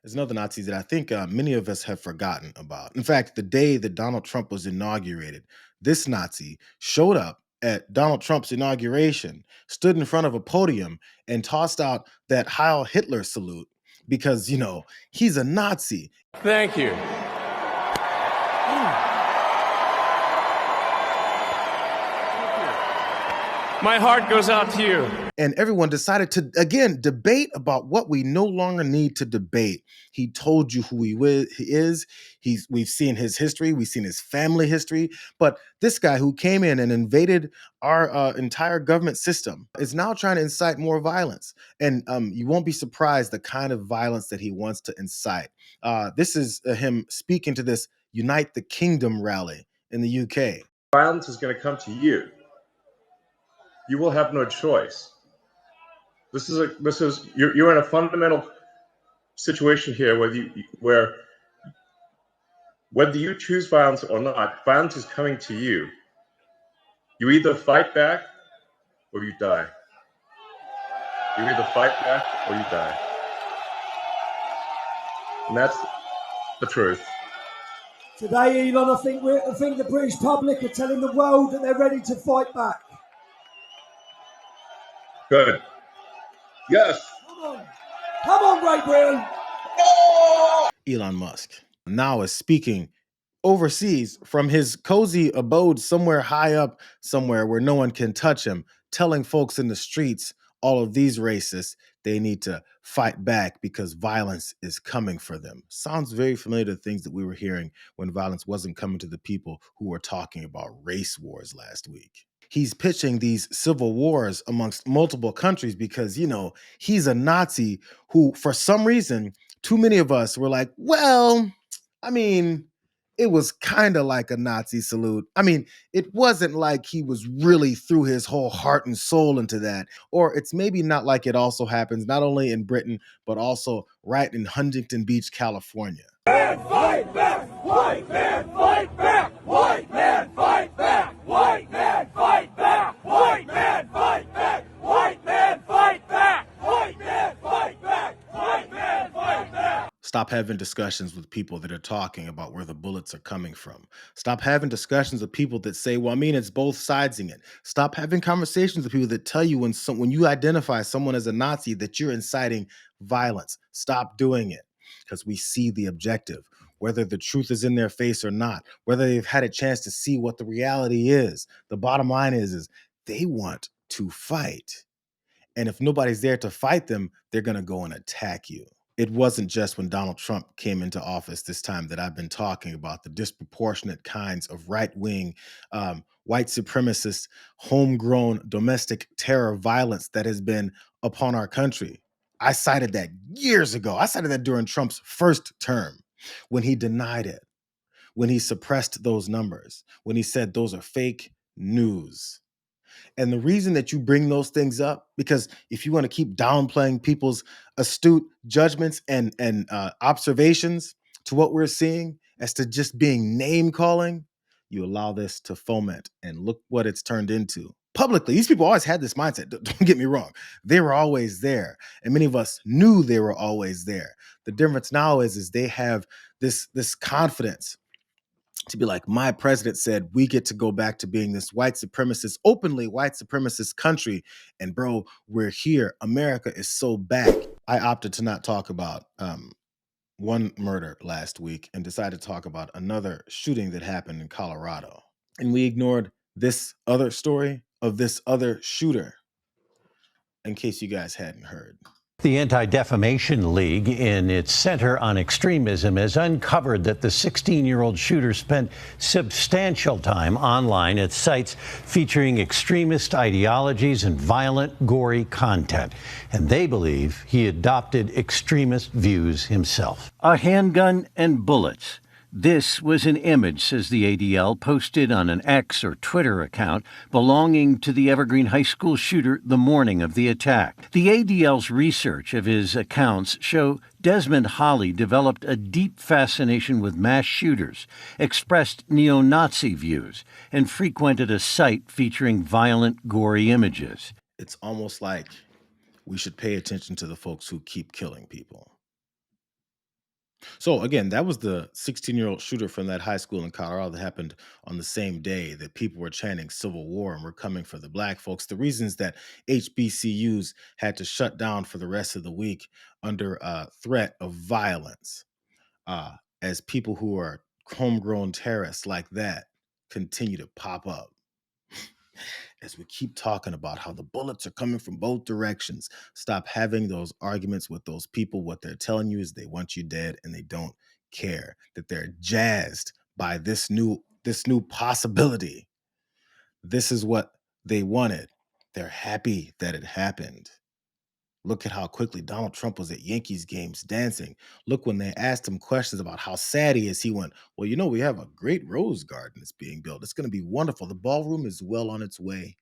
is another Nazi that I think many of us have forgotten about. In fact, the day that Donald Trump was inaugurated, this Nazi showed up at Donald Trump's inauguration, stood in front of a podium, and tossed out that Heil Hitler salute because, he's a Nazi. Thank you. My heart goes out to you. And everyone decided to, again, debate about what we no longer need to debate. He told you who he is. We've seen his history. We've seen his family history. But this guy who came in and invaded our entire government system is now trying to incite more violence. And you won't be surprised the kind of violence that he wants to incite. This is him speaking to this Unite the Kingdom rally in the UK. Violence is going to come to you. You will have no choice. You're in a fundamental situation here where whether you choose violence or not, violence is coming to you. You either fight back or you die. You either fight back or you die. And that's the truth. Today, Elon, I think the British public are telling the world that they're ready to fight back. Good. Yes. Come on, Great Britain. Elon Musk now is speaking overseas from his cozy abode somewhere high up, somewhere where no one can touch him, telling folks in the streets, all of these racists, they need to fight back because violence is coming for them. Sounds very familiar to things that we were hearing when violence wasn't coming to the people who were talking about race wars last week. He's pitching these civil wars amongst multiple countries because, he's a Nazi who, for some reason, too many of us were like, well, it was kind of like a Nazi salute. It wasn't like he was really threw his whole heart and soul into that. Or it's maybe not like it also happens not only in Britain, but also right in Huntington Beach, California. Man, fight back! White man, fight back! White man, fight back! White man, fight back! White man, fight back! White man, fight back! White man, fight back! White man, fight back! Stop having discussions with people that are talking about where the bullets are coming from. Stop having discussions with people that say, well, it's both sidesing it. Stop having conversations with people that tell you when you identify someone as a Nazi that you're inciting violence. Stop doing it because we see the objective, whether the truth is in their face or not, whether they've had a chance to see what the reality is. The bottom line is they want to fight. And if nobody's there to fight them, they're going to go and attack you. It wasn't just when Donald Trump came into office this time that I've been talking about the disproportionate kinds of right-wing, white supremacist, homegrown domestic terror violence that has been upon our country. I cited that years ago. I cited that during Trump's first term when he denied it, when he suppressed those numbers, when he said those are fake news. And the reason that you bring those things up, because if you want to keep downplaying people's astute judgments and observations to what we're seeing as to just being name calling, you allow this to foment, and look what it's turned into. Publicly, these people always had this mindset. Don't get me wrong. They were always there. And many of us knew they were always there. The difference now is they have this confidence to be like, my president said, we get to go back to being this white supremacist, openly white supremacist country. And bro, we're here. America is so back. I opted to not talk about one murder last week and decided to talk about another shooting that happened in Colorado. And we ignored this other story of this other shooter, in case you guys hadn't heard. The Anti-Defamation League, in its Center on Extremism, has uncovered that the 16-year-old shooter spent substantial time online at sites featuring extremist ideologies and violent, gory content. And they believe he adopted extremist views himself. A handgun and bullets. This was an image, says the ADL, posted on an X or Twitter account belonging to the Evergreen High School shooter the morning of the attack. The ADL's research of his accounts show Desmond Holley developed a deep fascination with mass shooters, expressed neo-Nazi views, and frequented a site featuring violent, gory images. It's almost like we should pay attention to the folks who keep killing people. So again, that was the 16-year-old shooter from that high school in Colorado that happened on the same day that people were chanting civil war and were coming for the black folks. The reasons that HBCUs had to shut down for the rest of the week under threat of violence, uh, as people who are homegrown terrorists like that continue to pop up. As we keep talking about how the bullets are coming from both directions, stop having those arguments with those people. What they're telling you is they want you dead and they don't care. That they're jazzed by this new possibility. This is what they wanted. They're happy that it happened. Look at how quickly Donald Trump was at Yankees games dancing. Look, when they asked him questions about how sad he is, he went, "Well, we have a great rose garden that's being built. It's going to be wonderful. The ballroom is well on its way."